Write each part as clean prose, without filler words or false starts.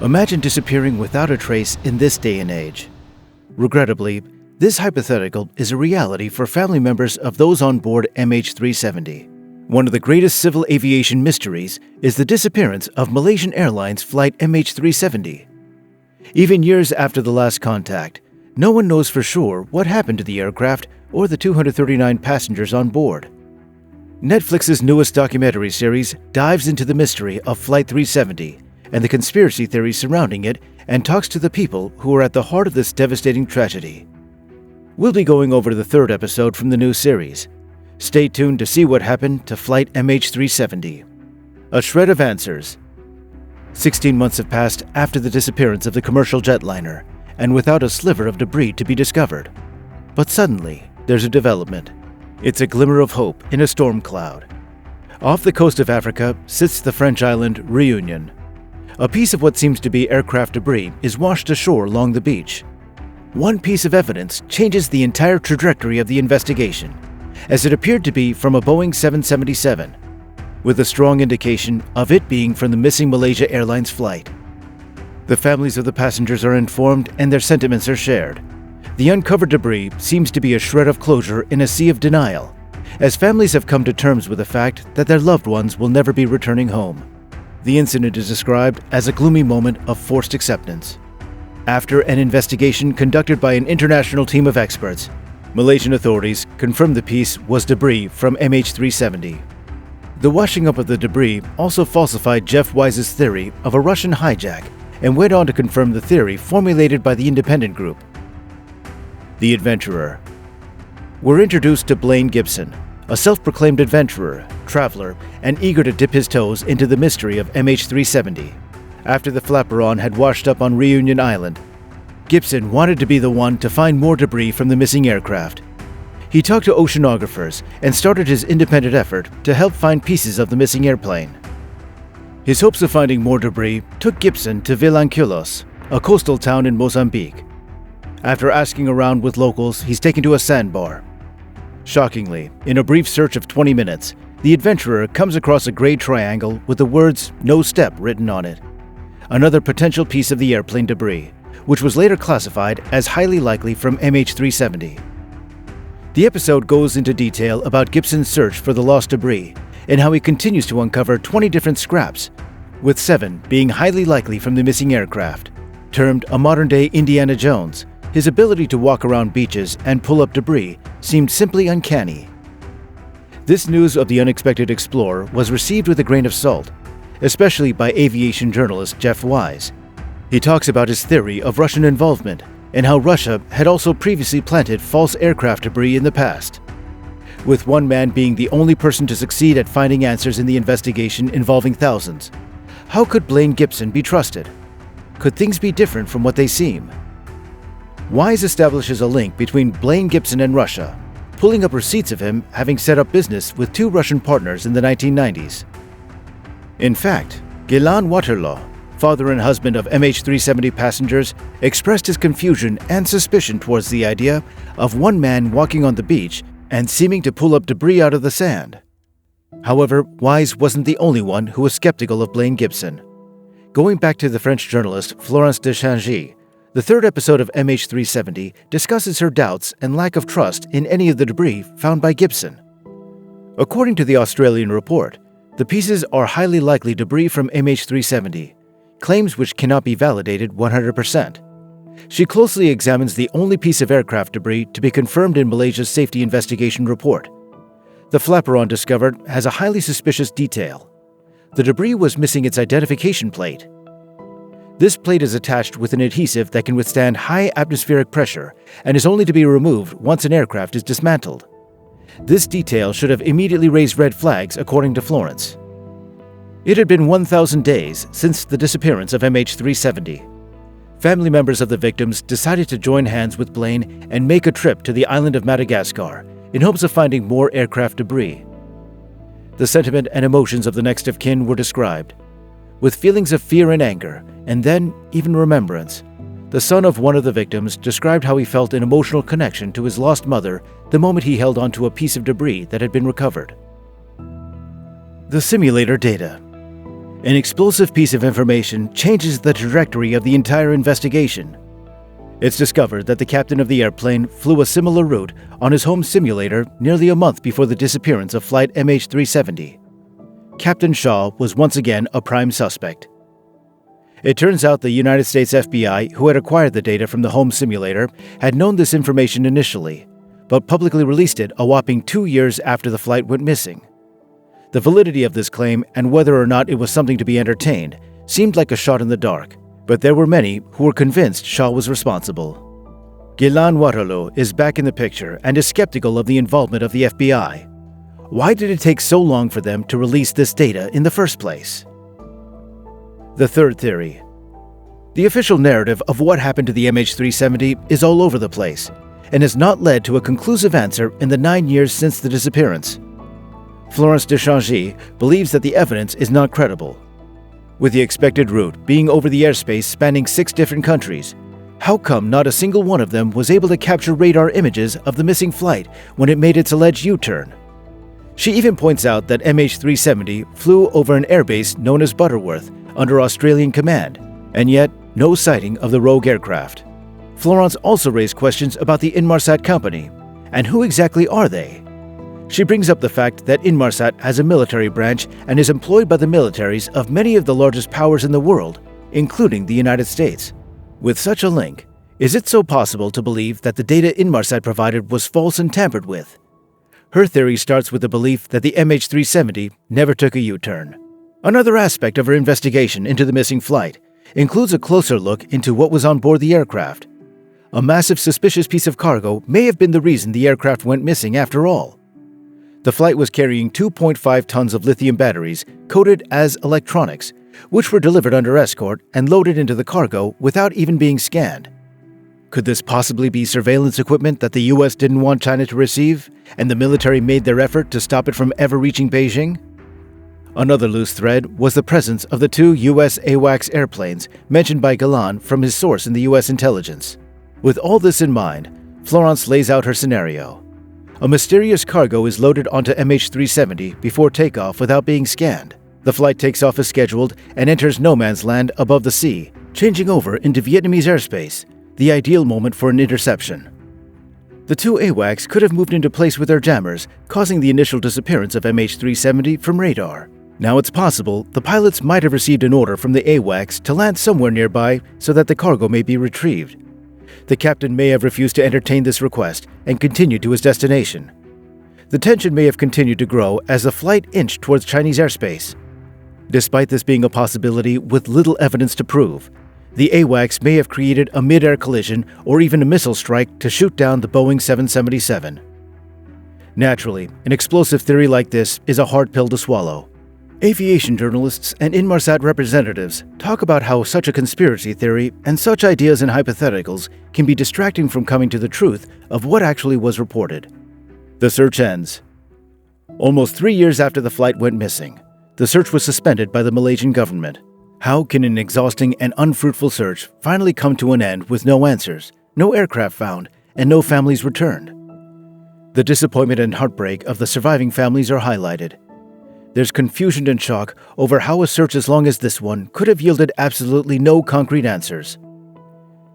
Imagine disappearing without a trace in this day and age. Regrettably, this hypothetical is a reality for family members of those on board MH370. One of the greatest civil aviation mysteries is the disappearance of Malaysian Airlines flight MH370. Even years after the last contact, no one knows for sure what happened to the aircraft or the 239 passengers on board. Netflix's newest documentary series dives into the mystery of Flight 370 and the conspiracy theories surrounding it and talks to the people who are at the heart of this devastating tragedy. We'll be going over the third episode from the new series. Stay tuned to see what happened to Flight MH370. A shred of answers. 16 months have passed after the disappearance of the commercial jetliner, and without a sliver of debris to be discovered. But suddenly, there's a development. It's a glimmer of hope in a storm cloud. Off the coast of Africa sits the French island Réunion. A piece of what seems to be aircraft debris is washed ashore along the beach. One piece of evidence changes the entire trajectory of the investigation, as it appeared to be from a Boeing 777, with a strong indication of it being from the missing Malaysia Airlines flight. The families of the passengers are informed and their sentiments are shared. The uncovered debris seems to be a shred of closure in a sea of denial, as families have come to terms with the fact that their loved ones will never be returning home. The incident is described as a gloomy moment of forced acceptance. After an investigation conducted by an international team of experts, Malaysian authorities confirmed the piece was debris from MH370. The washing up of the debris also falsified Jeff Wise's theory of a Russian hijack and went on to confirm the theory formulated by the independent group. The Adventurer. We're introduced to Blain Gibson, a self-proclaimed adventurer, traveler, and eager to dip his toes into the mystery of MH370. After the flaperon had washed up on Réunion Island, Gibson wanted to be the one to find more debris from the missing aircraft. He talked to oceanographers and started his independent effort to help find pieces of the missing airplane. His hopes of finding more debris took Gibson to Vilanculos, a coastal town in Mozambique. After asking around with locals, he's taken to a sandbar. Shockingly, in a brief search of 20 minutes, the adventurer comes across a gray triangle with the words "No Step" written on it. Another potential piece of the airplane debris, which was later classified as highly likely from MH370. The episode goes into detail about Gibson's search for the lost debris and how he continues to uncover 20 different scraps, with 7 being highly likely from the missing aircraft. Termed a modern-day Indiana Jones, his ability to walk around beaches and pull up debris seemed simply uncanny. This news of the unexpected explorer was received with a grain of salt, especially by aviation journalist Jeff Wise. He talks about his theory of Russian involvement and how Russia had also previously planted false aircraft debris in the past. With one man being the only person to succeed at finding answers in the investigation involving thousands, how could Blain Gibson be trusted? Could things be different from what they seem? Wise establishes a link between Blain Gibson and Russia, pulling up receipts of him having set up business with 2 Russian partners in the 1990s. In fact, Gilan Waterloo, father and husband of MH370 passengers, expressed his confusion and suspicion towards the idea of one man walking on the beach and seeming to pull up debris out of the sand. However, Wise wasn't the only one who was skeptical of Blain Gibson. Going back to the French journalist Florence de Changy, the third episode of MH370 discusses her doubts and lack of trust in any of the debris found by Gibson. According to the Australian report, the pieces are highly likely debris from MH370, claims which cannot be validated 100%. She closely examines the only piece of aircraft debris to be confirmed in Malaysia's safety investigation report. The flaperon discovered has a highly suspicious detail. The debris was missing its identification plate. This plate is attached with an adhesive that can withstand high atmospheric pressure and is only to be removed once an aircraft is dismantled. This detail should have immediately raised red flags, according to Florence. It had been 1,000 days since the disappearance of MH370. Family members of the victims decided to join hands with Blain and make a trip to the island of Madagascar in hopes of finding more aircraft debris. The sentiment and emotions of the next of kin were described, with feelings of fear and anger, and then even remembrance. The son of one of the victims described how he felt an emotional connection to his lost mother the moment he held onto a piece of debris that had been recovered. The simulator data. An explosive piece of information changes the trajectory of the entire investigation. It's discovered that the captain of the airplane flew a similar route on his home simulator nearly a month before the disappearance of flight MH370. Captain Shah was once again a prime suspect. It turns out the United States FBI, who had acquired the data from the home simulator, had known this information initially, but publicly released it a whopping 2 years after the flight went missing. The validity of this claim and whether or not it was something to be entertained seemed like a shot in the dark, but there were many who were convinced Shah was responsible. Ghilan Waterloo is back in the picture and is skeptical of the involvement of the FBI. Why did it take so long for them to release this data in the first place? The third theory. The official narrative of what happened to the MH370 is all over the place and has not led to a conclusive answer in the 9 years since the disappearance. Florence de Changy believes that the evidence is not credible. With the expected route being over the airspace spanning 6 different countries, how come not a single one of them was able to capture radar images of the missing flight when it made its alleged U-turn? She even points out that MH370 flew over an airbase known as Butterworth under Australian command, and yet no sighting of the rogue aircraft. Florence also raised questions about the Inmarsat company, and who exactly are they? She brings up the fact that Inmarsat has a military branch and is employed by the militaries of many of the largest powers in the world, including the United States. With such a link, is it so possible to believe that the data Inmarsat provided was false and tampered with? Her theory starts with the belief that the MH370 never took a U-turn. Another aspect of her investigation into the missing flight includes a closer look into what was on board the aircraft. A massive suspicious piece of cargo may have been the reason the aircraft went missing after all. The flight was carrying 2.5 tons of lithium batteries coded as electronics, which were delivered under escort and loaded into the cargo without even being scanned. Could this possibly be surveillance equipment that the US didn't want China to receive, and the military made their effort to stop it from ever reaching Beijing? Another loose thread was the presence of the 2 US AWACS airplanes mentioned by Ghilan from his source in the US intelligence. With all this in mind, Florence lays out her scenario. A mysterious cargo is loaded onto MH370 before takeoff without being scanned. The flight takes off as scheduled and enters no man's land above the sea, changing over into Vietnamese airspace, the ideal moment for an interception. The 2 AWACS could have moved into place with their jammers, causing the initial disappearance of MH370 from radar. Now it's possible the pilots might have received an order from the AWACS to land somewhere nearby so that the cargo may be retrieved. The captain may have refused to entertain this request and continued to his destination. The tension may have continued to grow as the flight inched towards Chinese airspace. Despite this being a possibility with little evidence to prove, the AWACS may have created a mid-air collision or even a missile strike to shoot down the Boeing 777. Naturally, an explosive theory like this is a hard pill to swallow. Aviation journalists and Inmarsat representatives talk about how such a conspiracy theory and such ideas and hypotheticals can be distracting from coming to the truth of what actually was reported. The search ends. Almost 3 years after the flight went missing, the search was suspended by the Malaysian government. How can an exhausting and unfruitful search finally come to an end with no answers, no aircraft found, and no families returned? The disappointment and heartbreak of the surviving families are highlighted. There's confusion and shock over how a search as long as this one could have yielded absolutely no concrete answers.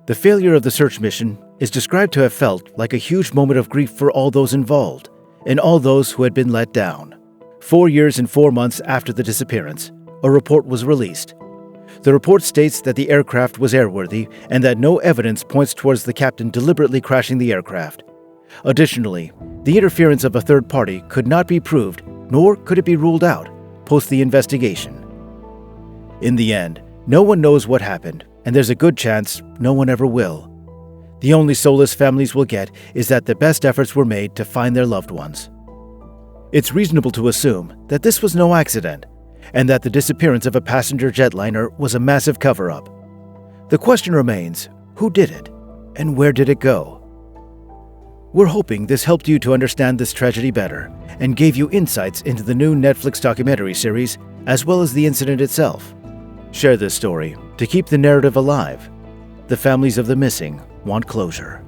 The failure of the search mission is described to have felt like a huge moment of grief for all those involved and all those who had been let down. 4 years and 4 months after the disappearance, a report was released. The report states that the aircraft was airworthy and that no evidence points towards the captain deliberately crashing the aircraft. Additionally, the interference of a third party could not be proved, nor could it be ruled out, post the investigation. In the end, no one knows what happened, and there's a good chance no one ever will. The only solace families will get is that the best efforts were made to find their loved ones. It's reasonable to assume that this was no accident, and that the disappearance of a passenger jetliner was a massive cover-up. The question remains, who did it, and where did it go? We're hoping this helped you to understand this tragedy better and gave you insights into the new Netflix documentary series, as well as the incident itself. Share this story to keep the narrative alive. The families of the missing want closure.